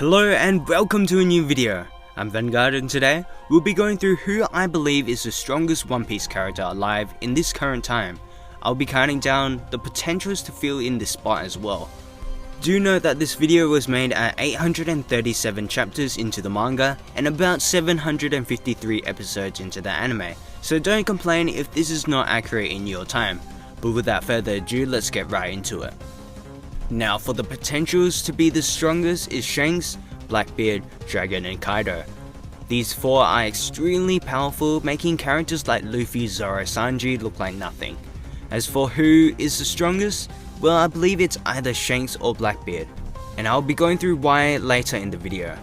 Hello and welcome to a new video. I'm Vanguard and today we'll be going through who I believe is the strongest One Piece character alive in this current time. I'll be counting down the potentials to fill in this spot as well. Do note that this video was made at 837 chapters into the manga and about 753 episodes into the anime, so don't complain if this is not accurate in your time. But without further ado, let's get right into it. Now for the potentials to be the strongest is Shanks, Blackbeard, Dragon and Kaido. These four are extremely powerful, making characters like Luffy, Zoro, Sanji look like nothing. As for who is the strongest, well, I believe it's either Shanks or Blackbeard, and I'll be going through why later in the video.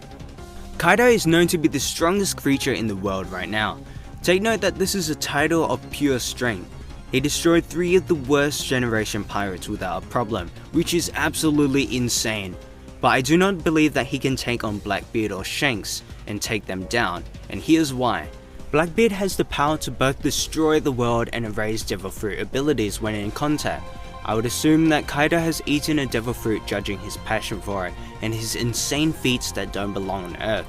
Kaido is known to be the strongest creature in the world right now. Take note that this is a title of pure strength. He destroyed 3 of the worst generation pirates without a problem, which is absolutely insane. But I do not believe that he can take on Blackbeard or Shanks and take them down, and here's why. Blackbeard has the power to both destroy the world and erase devil fruit abilities when in contact. I would assume that Kaido has eaten a devil fruit, judging his passion for it and his insane feats that don't belong on Earth.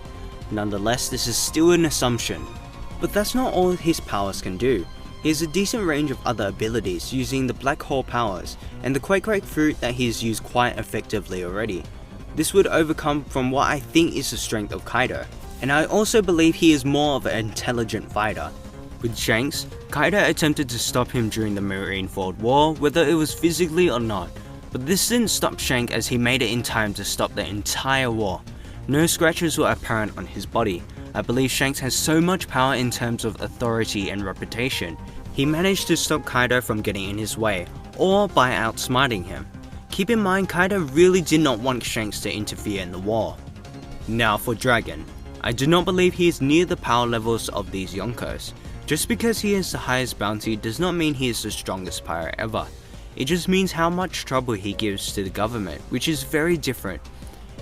Nonetheless, this is still an assumption. But that's not all his powers can do. He has a decent range of other abilities using the black hole powers and the Quake fruit that he has used quite effectively already. This would overcome from what I think is the strength of Kaido, and I also believe he is more of an intelligent fighter. With Shanks, Kaido attempted to stop him during the Marineford War, whether it was physically or not, but this didn't stop Shanks as he made it in time to stop the entire war. No scratches were apparent on his body. I believe Shanks has so much power in terms of authority and reputation. He managed to stop Kaido from getting in his way, or by outsmarting him. Keep in mind, Kaido really did not want Shanks to interfere in the war. Now for Dragon. I do not believe he is near the power levels of these Yonkos. Just because he has the highest bounty does not mean he is the strongest pirate ever. It just means how much trouble he gives to the government, which is very different.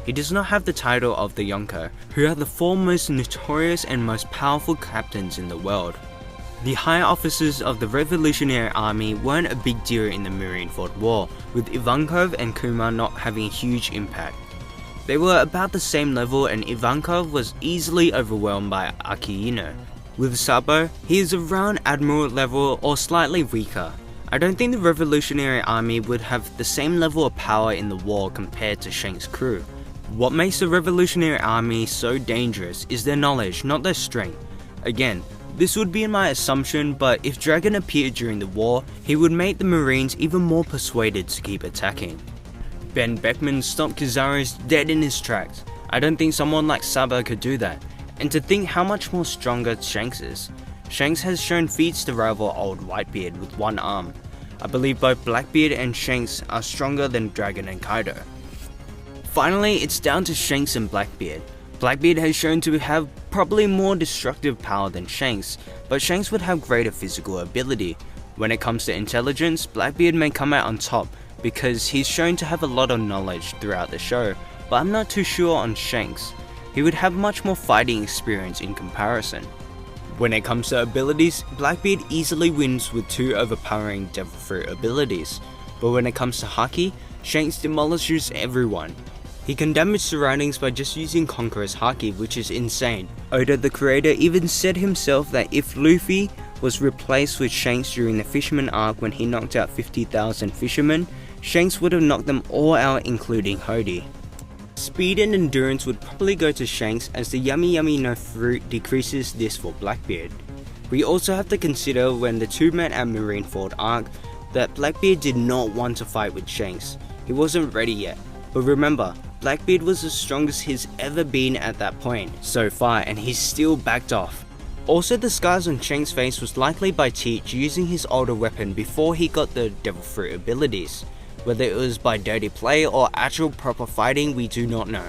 He does not have the title of the Yonko, who are the 4 most notorious and most powerful captains in the world. The higher officers of the Revolutionary Army weren't a big deal in the Marineford War, with Ivankov and Kuma not having a huge impact. They were about the same level, and Ivankov was easily overwhelmed by Akihino. With Sabo, he is around Admiral level or slightly weaker. I don't think the Revolutionary Army would have the same level of power in the war compared to Shanks' crew. What makes the Revolutionary Army so dangerous is their knowledge, not their strength. Again, this would be my assumption, but if Dragon appeared during the war, he would make the Marines even more persuaded to keep attacking. Ben Beckman stopped Kizaru's dead in his tracks. I don't think someone like Sabo could do that. And to think how much more stronger Shanks is. Shanks has shown feats to rival old Whitebeard with 1 arm. I believe both Blackbeard and Shanks are stronger than Dragon and Kaido. Finally, it's down to Shanks and Blackbeard. Blackbeard has shown to have probably more destructive power than Shanks, but Shanks would have greater physical ability. When it comes to intelligence, Blackbeard may come out on top because he's shown to have a lot of knowledge throughout the show, but I'm not too sure on Shanks. He would have much more fighting experience in comparison. When it comes to abilities, Blackbeard easily wins with 2 overpowering devil fruit abilities, but when it comes to Haki, Shanks demolishes everyone. He can damage surroundings by just using Conqueror's Haki, which is insane. Oda the creator even said himself that if Luffy was replaced with Shanks during the Fisherman arc when he knocked out 50,000 fishermen, Shanks would have knocked them all out, including Hody. Speed and endurance would probably go to Shanks, as the Yummy Yummy no fruit decreases this for Blackbeard. We also have to consider when the 2 met at Marineford arc that Blackbeard did not want to fight with Shanks. He wasn't ready yet. But remember, Blackbeard was the strongest he's ever been at that point so far, and he's still backed off. Also, the scars on Shanks' face was likely by Teach using his older weapon before he got the devil fruit abilities. Whether it was by dirty play or actual proper fighting, we do not know.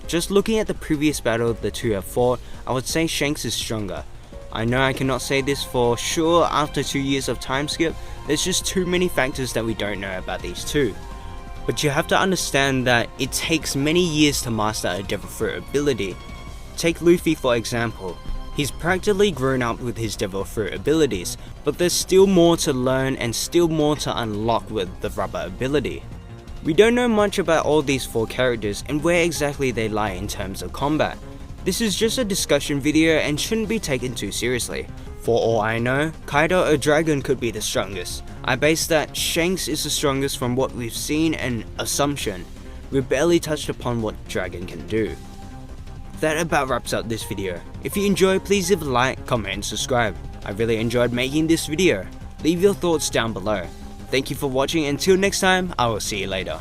Just looking at the previous battle the 2 have fought, I would say Shanks is stronger. I know I cannot say this for sure after 2 years of time skip, there's just too many factors that we don't know about these 2. But you have to understand that it takes many years to master a devil fruit ability. Take Luffy for example. He's practically grown up with his devil fruit abilities, but there's still more to learn and still more to unlock with the rubber ability. We don't know much about all these 4 characters and where exactly they lie in terms of combat. This is just a discussion video and shouldn't be taken too seriously. For all I know, Kaido or Dragon could be the strongest. I base that Shanks is the strongest from what we've seen and assumption. We've barely touched upon what Dragon can do. That about wraps up this video. If you enjoyed, please leave a like, comment and subscribe. I really enjoyed making this video. Leave your thoughts down below. Thank you for watching. Until next time, I will see you later.